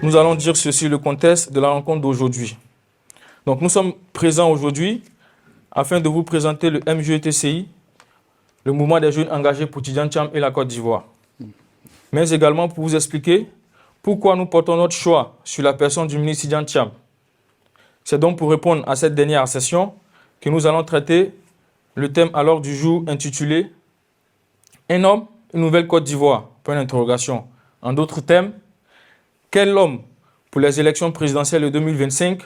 nous allons dire ceci, le contexte de la rencontre d'aujourd'hui. Donc, nous sommes présents aujourd'hui afin de vous présenter le MJETCI, le mouvement des jeunes engagés pour Tidjane Thiam et la Côte d'Ivoire. Mais également pour vous expliquer pourquoi nous portons notre choix sur la personne du ministre Tidjane Thiam. C'est donc pour répondre à cette dernière session que nous allons traiter le thème à l'ordre du jour intitulé « Un homme, une nouvelle Côte d'Ivoire ». Point d'interrogation. En d'autres termes, quel homme pour les élections présidentielles de 2025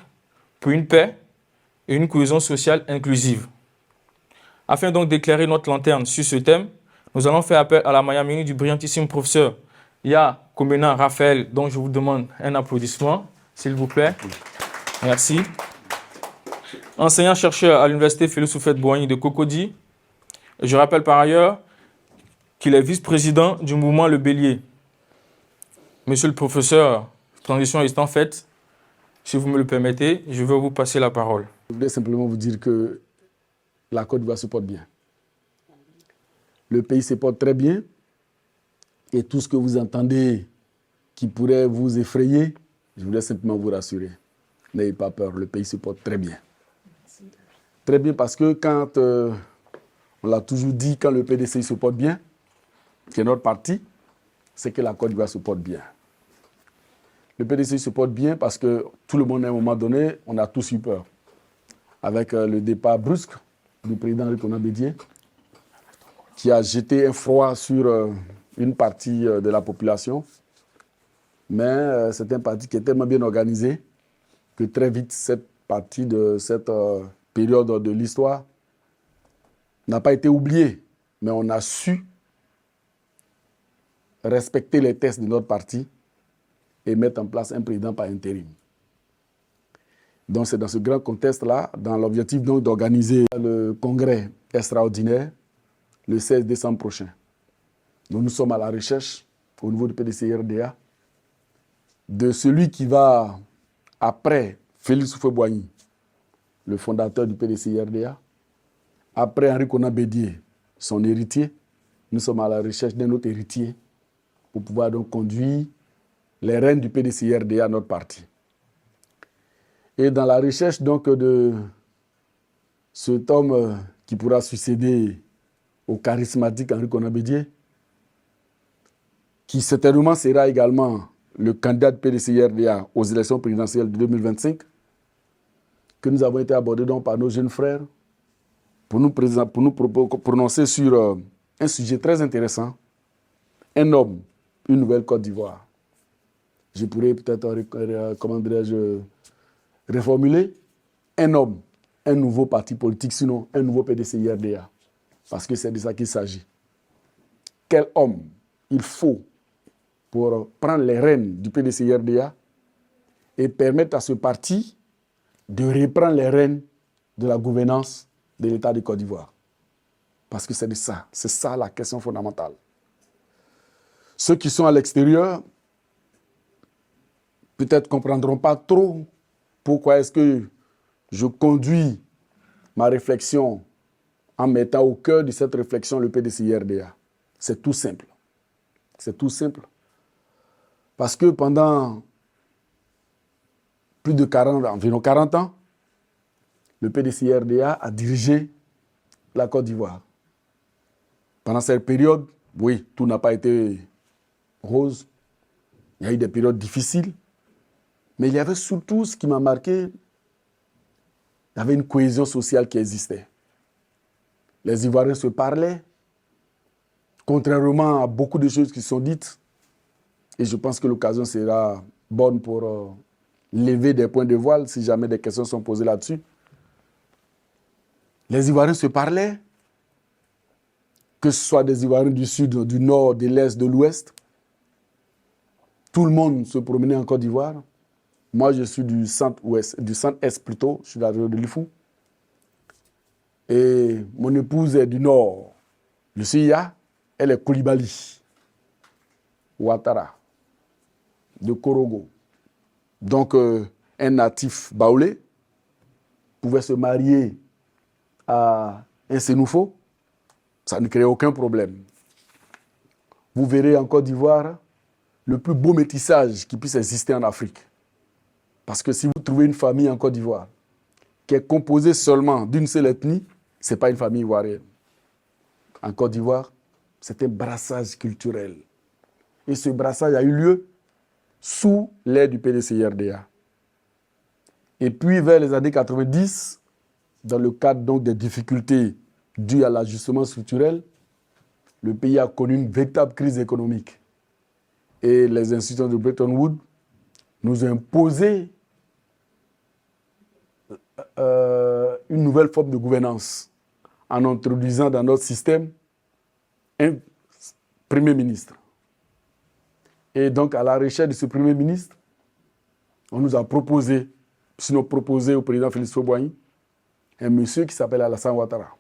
pour une paix et une cohésion sociale inclusive. Afin donc d'éclairer notre lanterne sur ce thème, nous allons faire appel à la magnanimité du brillantissime professeur Ya Komena Raphaël, dont je vous demande un applaudissement, s'il vous plaît. Merci. Enseignant-chercheur à l'université Félix Houphouët-Boigny de Cocody. Je rappelle par ailleurs qu'il est vice-président du mouvement Le Bélier. Monsieur le professeur, transition étant faite, si vous me le permettez, je vais vous passer la parole. Je voulais simplement vous dire que la Côte d'Ivoire se porte bien. Le pays se porte très bien. Et tout ce que vous entendez qui pourrait vous effrayer, je voulais simplement vous rassurer. N'ayez pas peur, le pays se porte très bien. Très bien parce que quand, on l'a toujours dit, quand le PDCI se porte bien, qui est notre parti, c'est que la Côte d'Ivoire se porte bien. Le PDCI se porte bien parce que tout le monde, à un moment donné, on a tous eu peur. Avec le départ brusque du président Henri Konan Bédié, qui a jeté un froid sur une partie de la population. Mais c'est un parti qui est tellement bien organisé que très vite, cette partie de cette période de l'histoire n'a pas été oubliée. Mais on a su respecter les tests de notre parti et mettre en place un président par intérim. Donc c'est dans ce grand contexte-là, dans l'objectif donc d'organiser le congrès extraordinaire le 16 décembre prochain. Donc nous sommes à la recherche, au niveau du PDCI-RDA, de celui qui va, après Félix Houphouët-Boigny, le fondateur du PDCI-RDA, après Henri Konan Bédié, son héritier, nous sommes à la recherche d'un autre héritier pour pouvoir donc conduire les rênes du PDCI-RDA à notre parti. Et dans la recherche donc de cet homme qui pourra succéder au charismatique Henri Konan Bédié, qui certainement sera également le candidat du PDCI-RDA aux élections présidentielles de 2025, que nous avons été abordés donc par nos jeunes frères pour nous prononcer sur un sujet très intéressant, un homme, une nouvelle Côte d'Ivoire. Je pourrais peut-être, comment dirais-je, reformuler, un homme, un nouveau parti politique, sinon un nouveau PDCI-RDA. Parce que c'est de ça qu'il s'agit. Quel homme il faut pour prendre les rênes du PDCI-RDA et permettre à ce parti de reprendre les rênes de la gouvernance de l'État de Côte d'Ivoire. Parce que c'est ça la question fondamentale. Ceux qui sont à l'extérieur peut-être ne comprendront pas trop pourquoi est-ce que je conduis ma réflexion en mettant au cœur de cette réflexion le PDCI-RDA. C'est tout simple. C'est tout simple. Parce que pendant plus de 40, environ 40 ans, le PDCI-RDA a dirigé la Côte d'Ivoire. Pendant cette période, oui, tout n'a pas été rose. Il y a eu des périodes difficiles. Mais il y avait surtout, ce qui m'a marqué, il y avait une cohésion sociale qui existait. Les Ivoiriens se parlaient, contrairement à beaucoup de choses qui sont dites. Et je pense que l'occasion sera bonne pour lever des points de voile si jamais des questions sont posées là-dessus. Les Ivoiriens se parlaient, que ce soit des Ivoiriens du sud, du nord, de l'est, de l'ouest. Tout le monde se promenait en Côte d'Ivoire. Moi, je suis du centre-ouest, du centre-est plutôt, je suis de la région de Lifou. Et mon épouse est du nord. Je suis Ya, elle est Koulibaly, Ouattara, de Korogo. Donc, un natif baoulé pouvait se marier à un Sénoufo, ça ne crée aucun problème. Vous verrez en Côte d'Ivoire, le plus beau métissage qui puisse exister en Afrique. Parce que si vous trouvez une famille en Côte d'Ivoire qui est composée seulement d'une seule ethnie, ce n'est pas une famille ivoirienne. En Côte d'Ivoire, c'est un brassage culturel. Et ce brassage a eu lieu sous l'ère du PDCI-RDA. Et puis, vers les années 90, dans le cadre donc des difficultés dues à l'ajustement structurel, le pays a connu une véritable crise économique. Et les institutions de Bretton Woods nous ont imposé une nouvelle forme de gouvernance en introduisant dans notre système un Premier ministre. Et donc, à la recherche de ce Premier ministre, on nous a proposé, sinon proposé au président Félix Houphouët-Boigny, un monsieur qui s'appelle Alassane Ouattara,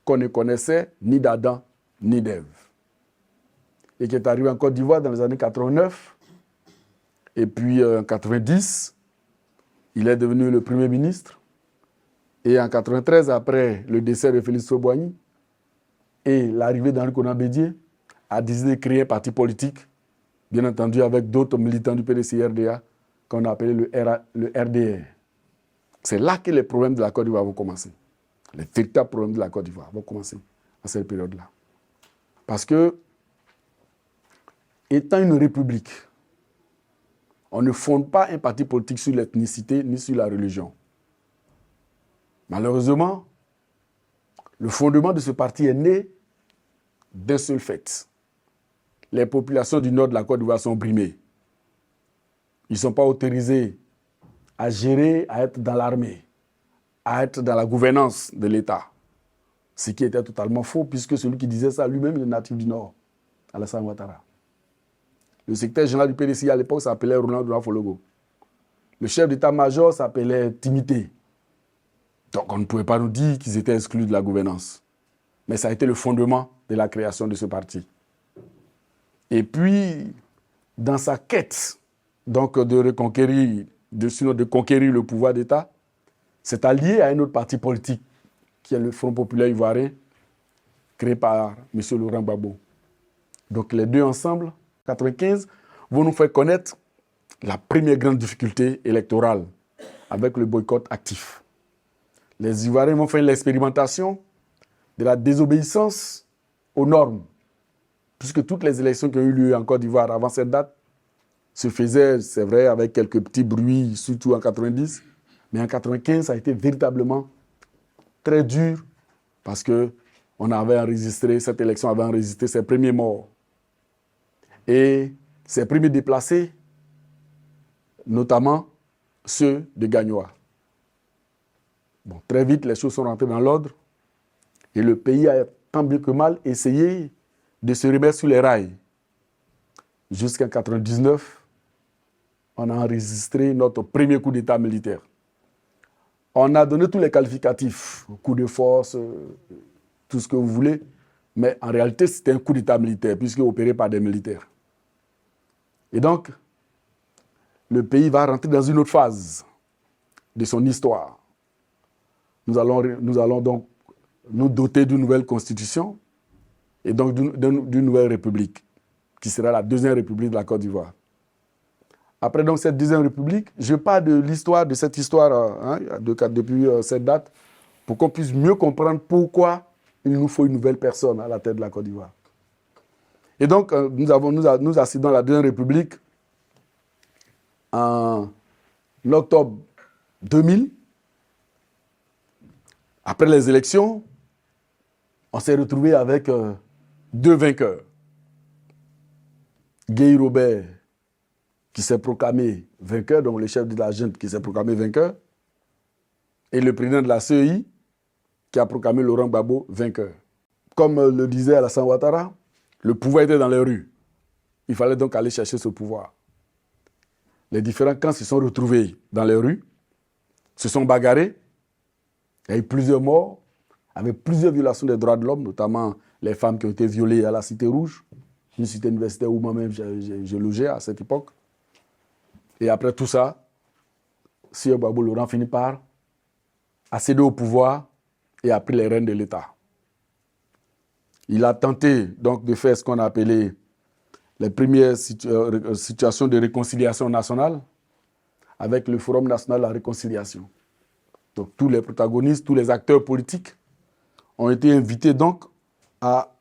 qu'on ne connaissait ni d'Adam ni d'Ève, et qui est arrivé en Côte d'Ivoire dans les années 89. Et puis en 90, il est devenu le Premier ministre. Et en 93, après le décès de Félix Houphouët-Boigny et l'arrivée d'Henri Konan Bédié, a décidé de créer un parti politique, bien entendu avec d'autres militants du PDCI-RDA, qu'on a appelé le RDR. C'est là que les problèmes de la Côte d'Ivoire vont commencer. Les véritables problèmes de la Côte d'Ivoire vont commencer à cette période-là. Parce que, étant une république, on ne fonde pas un parti politique sur l'ethnicité ni sur la religion. Malheureusement, le fondement de ce parti est né d'un seul fait. Les populations du nord de la Côte d'Ivoire sont brimées. Ils ne sont pas autorisés à gérer, à être dans l'armée, à être dans la gouvernance de l'État. Ce qui était totalement faux, puisque celui qui disait ça lui-même est natif du Nord, Alassane Ouattara. Le secrétaire général du PDCI à l'époque s'appelait Roland Doua-Fologo. Le chef d'état-major s'appelait Timité. Donc on ne pouvait pas nous dire qu'ils étaient exclus de la gouvernance. Mais ça a été le fondement de la création de ce parti. Et puis, dans sa quête donc, de conquérir le pouvoir d'État, c'est allié à un autre parti politique, qui est le Front populaire ivoirien, créé par M. Laurent Gbagbo. Donc les deux ensemble, 1995, vont nous faire connaître la première grande difficulté électorale avec le boycott actif. Les Ivoiriens vont faire l'expérimentation de la désobéissance aux normes, puisque toutes les élections qui ont eu lieu en Côte d'Ivoire avant cette date se faisaient, c'est vrai, avec quelques petits bruits, surtout en 90, mais en 1995, ça a été véritablement très dur parce que cette élection avait enregistré ses premiers morts. Et ses premiers déplacés, notamment ceux de Gagnoa. Bon, très vite, les choses sont rentrées dans l'ordre et le pays a tant bien que mal essayé de se remettre sur les rails. Jusqu'en 1999, on a enregistré notre premier coup d'État militaire. On a donné tous les qualificatifs, coup de force, tout ce que vous voulez, mais en réalité, c'était un coup d'État militaire, puisque opéré par des militaires. Et donc, le pays va rentrer dans une autre phase de son histoire. Nous allons donc nous doter d'une nouvelle constitution et donc d'une nouvelle république, qui sera la deuxième république de la Côte d'Ivoire. Après donc cette deuxième république, je parle de l'histoire, de cette histoire depuis cette date, pour qu'on puisse mieux comprendre pourquoi il nous faut une nouvelle personne à la tête de la Côte d'Ivoire. Et donc, nous accédons à la deuxième république en octobre 2000. Après les élections, on s'est retrouvé avec deux vainqueurs. Guy Robert, qui s'est proclamé vainqueur, donc le chef de la junte qui s'est proclamé vainqueur, et le président de la CEI, qui a proclamé Laurent Gbagbo vainqueur. Comme le disait Alassane Ouattara, le pouvoir était dans les rues. Il fallait donc aller chercher ce pouvoir. Les différents camps se sont retrouvés dans les rues, se sont bagarrés, il y a eu plusieurs morts, avec plusieurs violations des droits de l'homme, notamment les femmes qui ont été violées à la Cité Rouge, une cité universitaire où moi-même je logeais à cette époque. Et après tout ça, Sir Gbagbo Laurent finit par accéder au pouvoir et a pris les rênes de l'État. Il a tenté donc de faire ce qu'on a appelé les premières situations de réconciliation nationale avec le Forum national de la réconciliation. Donc tous les protagonistes, tous les acteurs politiques ont été invités donc à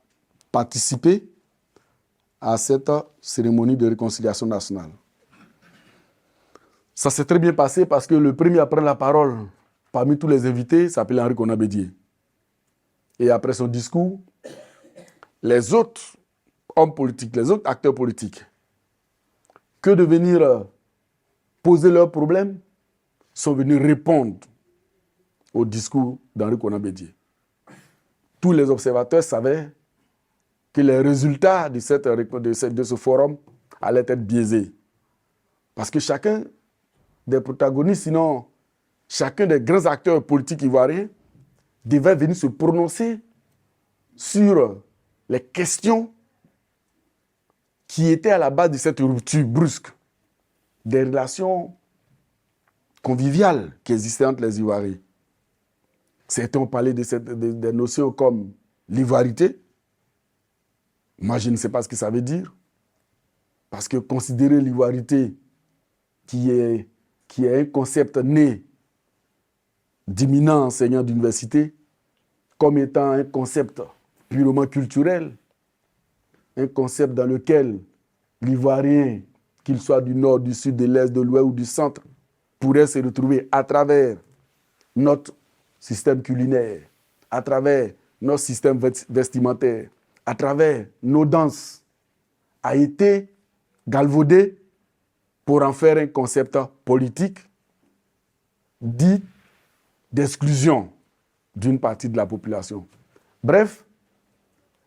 participer à cette cérémonie de réconciliation nationale. Ça s'est très bien passé parce que le premier à prendre la parole parmi tous les invités s'appelait Henri Konan Bédié. Et après son discours, les autres hommes politiques, les autres acteurs politiques, que de venir poser leurs problèmes, sont venus répondre au discours d'Henri Konan Bédié. Tous les observateurs savaient que les résultats de ce forum allaient être biaisés. Parce que chacun des protagonistes, sinon chacun des grands acteurs politiques ivoiriens, devait venir se prononcer sur les questions qui étaient à la base de cette rupture brusque des relations conviviales qui existaient entre les Ivoiriens. Certains ont parlé des notions comme l'ivoirité. Moi, je ne sais pas ce que ça veut dire. Parce que considérer l'ivoirité, qui est un concept né d'éminents enseignants d'université, comme étant un concept purement culturel, un concept dans lequel l'Ivoirien, qu'il soit du nord, du sud, de l'est, de l'ouest ou du centre, pourrait se retrouver à travers notre système culinaire, à travers notre système vestimentaire, à travers nos danses, a été galvaudé pour en faire un concept politique dit d'exclusion d'une partie de la population. Bref,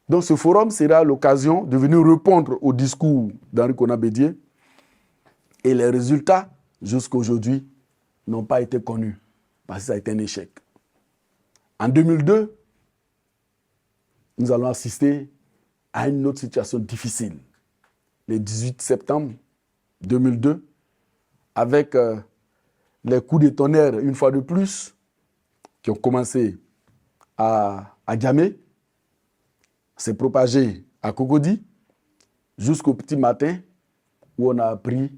donc ce forum sera l'occasion de venir répondre au discours d'Henri Konan Bédié et les résultats, jusqu'à aujourd'hui, n'ont pas été connus parce que ça a été un échec. En 2002, nous allons assister à une autre situation difficile. Le 18 septembre 2002, avec les coups de tonnerre, une fois de plus, qui ont commencé à Djamé, s'est propagé à Cocody, jusqu'au petit matin, où on a appris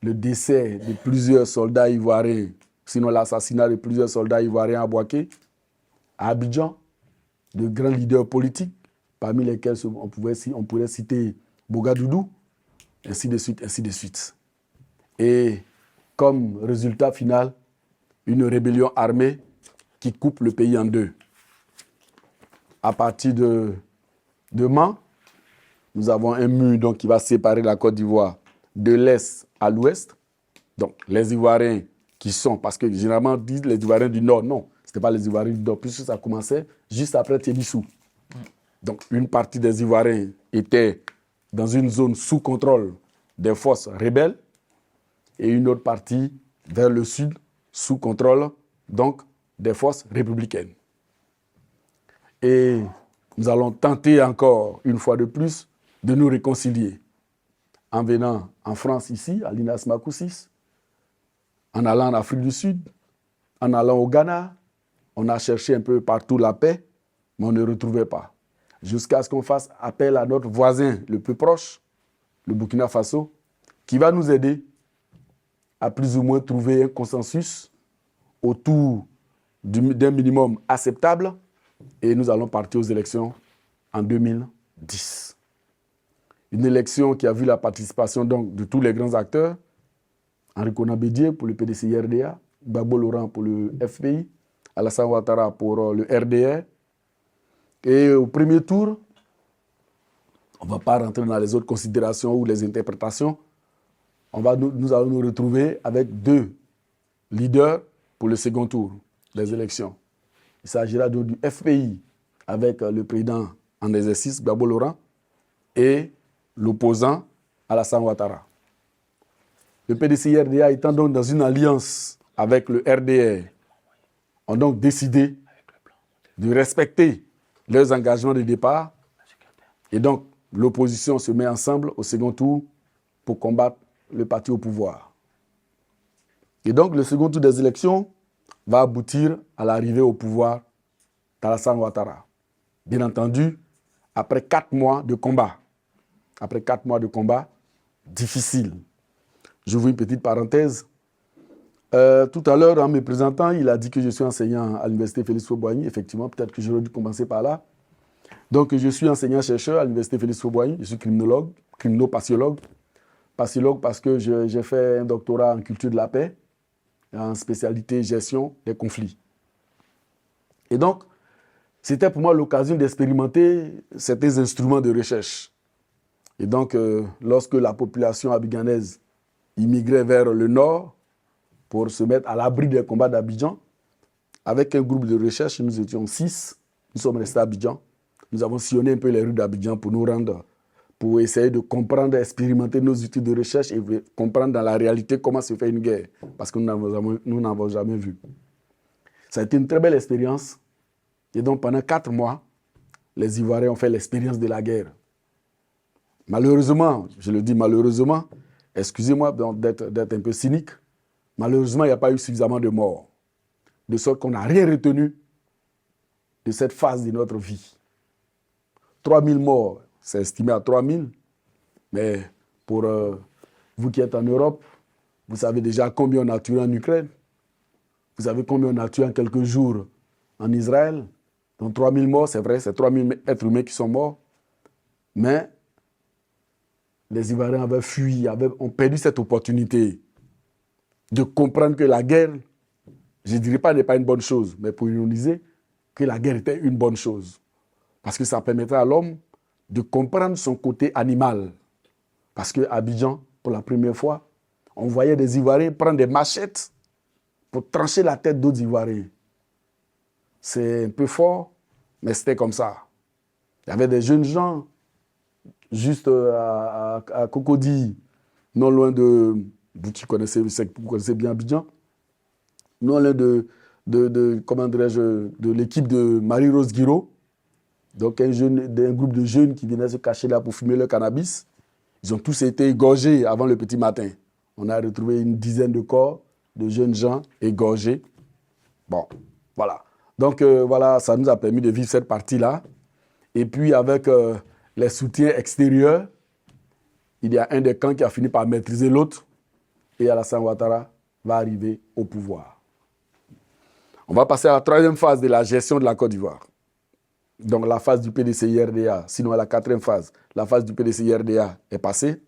le décès de plusieurs soldats ivoiriens, sinon l'assassinat de plusieurs soldats ivoiriens à Bouaké, à Abidjan, de grands leaders politiques, parmi lesquels on pourrait citer Bogadoudou, ainsi de suite, ainsi de suite. Et comme résultat final, une rébellion armée qui coupe le pays en deux. À partir de Mans, nous avons un mur donc, qui va séparer la Côte d'Ivoire de l'est à l'ouest. Donc les Ivoiriens qui sont, parce que généralement on dit les Ivoiriens du Nord, non, ce n'était pas les Ivoiriens du Nord, puisque ça commençait juste après Tébissou. Donc une partie des Ivoiriens était dans une zone sous contrôle des forces rebelles et une autre partie vers le sud sous contrôle donc des forces républicaines. Et nous allons tenter encore une fois de plus de nous réconcilier en venant en France ici, à l'INAS Makoussis, en allant en Afrique du Sud, en allant au Ghana. On a cherché un peu partout la paix, mais on ne retrouvait pas. Jusqu'à ce qu'on fasse appel à notre voisin le plus proche, le Burkina Faso, qui va nous aider à plus ou moins trouver un consensus autour d'un minimum acceptable et nous allons partir aux élections en 2010. Une élection qui a vu la participation donc de tous les grands acteurs, Henri Konan Bédié pour le PDCI-RDA, Gbagbo Laurent pour le FPI, Alassane Ouattara pour le RDR. Et au premier tour, on ne va pas rentrer dans les autres considérations ou les interprétations. Nous allons nous retrouver avec deux leaders pour le second tour des élections. Il s'agira donc du FPI avec le président en exercice, Gbagbo Laurent, et l'opposant, Alassane Ouattara. Le PDCI-RDA étant donc dans une alliance avec le RDR, ont donc décidé de respecter leurs engagements de départ. Et donc, l'opposition se met ensemble au second tour pour combattre le parti au pouvoir. Et donc, le second tour des élections va aboutir à l'arrivée au pouvoir d'Alassane Ouattara. Bien entendu, après 4 mois de combat, après 4 mois de combat difficile. J'ouvre une petite parenthèse. Tout à l'heure, en me présentant, il a dit que je suis enseignant à l'université Félix-Houphouët-Boigny. Effectivement, peut-être que j'aurais dû commencer par là. Donc, je suis enseignant-chercheur à l'université Félix-Houphouët-Boigny. Je suis criminologue, criminopathiologue. Pathologue parce que j'ai fait un doctorat en culture de la paix, en spécialité gestion des conflits. Et donc, c'était pour moi l'occasion d'expérimenter certains instruments de recherche. Et donc, lorsque la population abidjanaise immigrait vers le nord pour se mettre à l'abri des combats d'Abidjan, avec un groupe de recherche, nous étions 6, nous sommes restés à Abidjan. Nous avons sillonné un peu les rues d'Abidjan pour nous rendre, pour essayer de comprendre, expérimenter nos outils de recherche et comprendre dans la réalité comment se fait une guerre, parce que nous n'avons jamais vu. Ça a été une très belle expérience. Et donc, pendant 4 mois, les Ivoiriens ont fait l'expérience de la guerre. Malheureusement, je le dis malheureusement, excusez-moi d'être un peu cynique, malheureusement, il n'y a pas eu suffisamment de morts. De sorte qu'on n'a rien retenu de cette phase de notre vie. 3000 morts, c'est estimé à 3000, mais pour vous qui êtes en Europe, vous savez déjà combien on a tué en Ukraine. Vous savez combien on a tué en quelques jours en Israël. Donc 3000 morts, c'est vrai, c'est 3000 êtres humains qui sont morts. Mais les Ivoiriens avaient fui, ont perdu cette opportunité de comprendre que la guerre, je ne dirais pas n'est pas une bonne chose, mais pour ironiser, que la guerre était une bonne chose. Parce que ça permettait à l'homme de comprendre son côté animal. Parce qu'à Abidjan, pour la première fois, on voyait des Ivoiriens prendre des machettes pour trancher la tête d'autres Ivoiriens. C'est un peu fort, mais c'était comme ça. Il y avait des jeunes gens, juste à Cocody, non loin de... Vous connaissez bien Abidjan, non loin comment dirais-je, de l'équipe de Marie-Rose Guiraud. Donc un groupe de jeunes qui venaient se cacher là pour fumer le cannabis. Ils ont tous été égorgés avant le petit matin. On a retrouvé une dizaine de corps de jeunes gens égorgés. Bon, voilà. Donc voilà, ça nous a permis de vivre cette partie-là. Et puis avec les soutiens extérieurs, il y a un des camps qui a fini par maîtriser l'autre. Et Alassane Ouattara va arriver au pouvoir. On va passer à la 3e phase de la gestion de la Côte d'Ivoire. Donc la phase du PDCI-RDA, sinon à la 4e phase, la phase du PDCI-RDA est passée.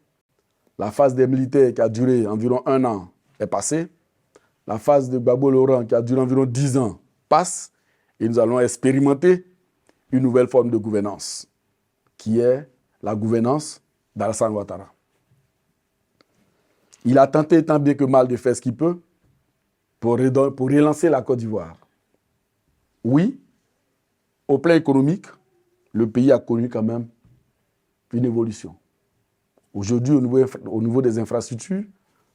La phase des militaires qui a duré environ 1 an est passée. La phase de Gbagbo Laurent qui a duré environ 10 ans passe. Et nous allons expérimenter une nouvelle forme de gouvernance, qui est la gouvernance d'Alassane Ouattara. Il a tenté tant bien que mal de faire ce qu'il peut pour relancer la Côte d'Ivoire. Oui, au plan économique, le pays a connu quand même une évolution. Aujourd'hui, au niveau des infrastructures,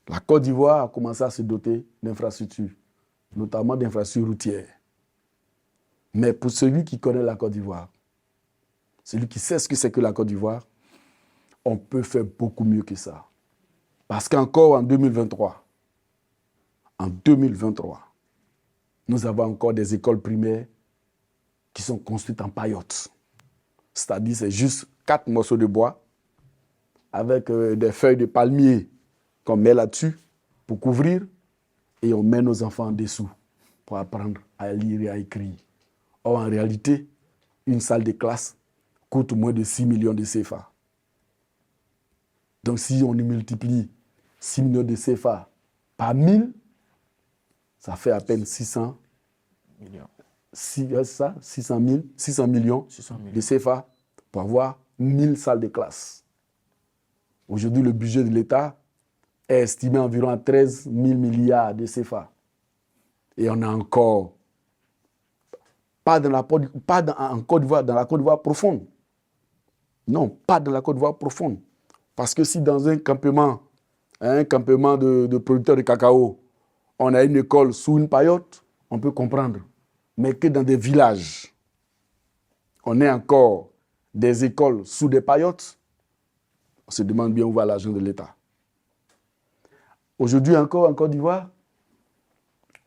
la Côte d'Ivoire a commencé à se doter d'infrastructures, notamment d'infrastructures routières. Mais pour celui qui connaît la Côte d'Ivoire, celui qui sait ce que c'est que la Côte d'Ivoire, on peut faire beaucoup mieux que ça. Parce qu'encore en 2023, nous avons encore des écoles primaires qui sont construites en paillotes. C'est-à-dire, c'est juste 4 morceaux de bois avec des feuilles de palmier qu'on met là-dessus pour couvrir et on met nos enfants en dessous pour apprendre à lire et à écrire. Or, en réalité, une salle de classe coûte moins de 6 millions de CFA. Donc, si on multiplie 6 millions de CFA par 1000, ça fait à peine 600 millions. 600 millions de CFA pour avoir 1000 salles de classe. Aujourd'hui, le budget de l'État est estimé environ à 13 000 milliards de CFA. Et on a encore, en Côte d'Ivoire, dans la Côte d'Ivoire profonde. Non, pas dans la Côte d'Ivoire profonde. Parce que si dans un campement de producteurs de cacao, on a une école sous une paillote, on peut comprendre. Mais que dans des villages, on ait encore des écoles sous des paillotes, on se demande bien où va l'argent de l'État. Aujourd'hui encore en Côte d'Ivoire,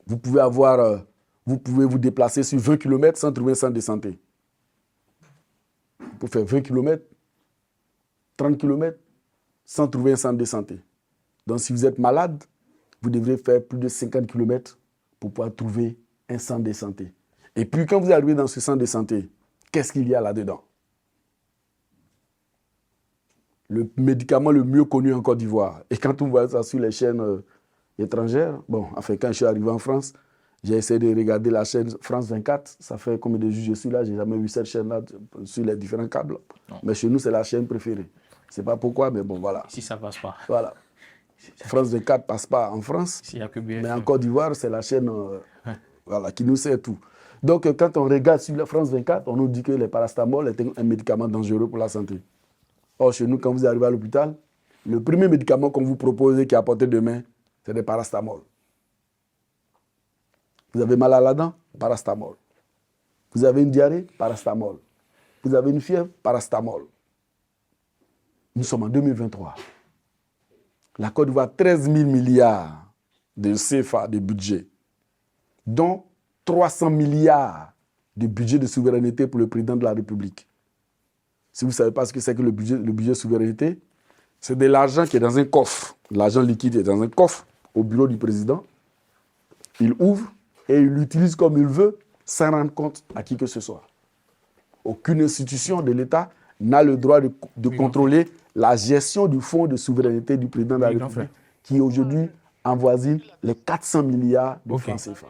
vous pouvez vous déplacer sur 20 km sans trouver un centre de santé. Vous pouvez faire 20 km 30 km sans trouver un centre de santé. Donc, si vous êtes malade, vous devrez faire plus de 50 km pour pouvoir trouver un centre de santé. Et puis, quand vous arrivez dans ce centre de santé, qu'est-ce qu'il y a là-dedans? Le médicament le mieux connu en Côte d'Ivoire. Et quand on voit ça sur les chaînes étrangères, bon, enfin, quand je suis arrivé en France, j'ai essayé de regarder la chaîne France 24. Ça fait combien de jours je suis là, je n'ai jamais vu cette chaîne-là sur les différents câbles. Non. Mais chez nous, c'est la chaîne préférée. Je ne sais pas pourquoi, mais bon, voilà. Si ça ne passe pas. Voilà. France 24 ne passe pas en France, mais en Côte d'Ivoire, c'est la chaîne voilà, qui nous sert tout. Donc, quand on regarde sur la France 24, on nous dit que le paracétamol est un médicament dangereux pour la santé. Or, chez nous, quand vous arrivez à l'hôpital, le premier médicament qu'on vous propose et qui est à portée de main, c'est le paracétamol. Vous avez mal à la dent, paracétamol. Vous avez une diarrhée, paracétamol. Vous avez une fièvre, paracétamol. Nous sommes en 2023. La Côte d'Ivoire a 13 000 milliards de CFA de budget, dont 300 milliards de budget de souveraineté pour le président de la République. Si vous ne savez pas ce que c'est que le budget souveraineté, c'est de l'argent qui est dans un coffre. L'argent liquide est dans un coffre au bureau du président. Il ouvre et il l'utilise comme il veut, sans rendre compte à qui que ce soit. Aucune institution de l'État n'a le droit de contrôler la gestion du fonds de souveraineté du président de la République, qui aujourd'hui avoisine les 400 milliards de francs CFA.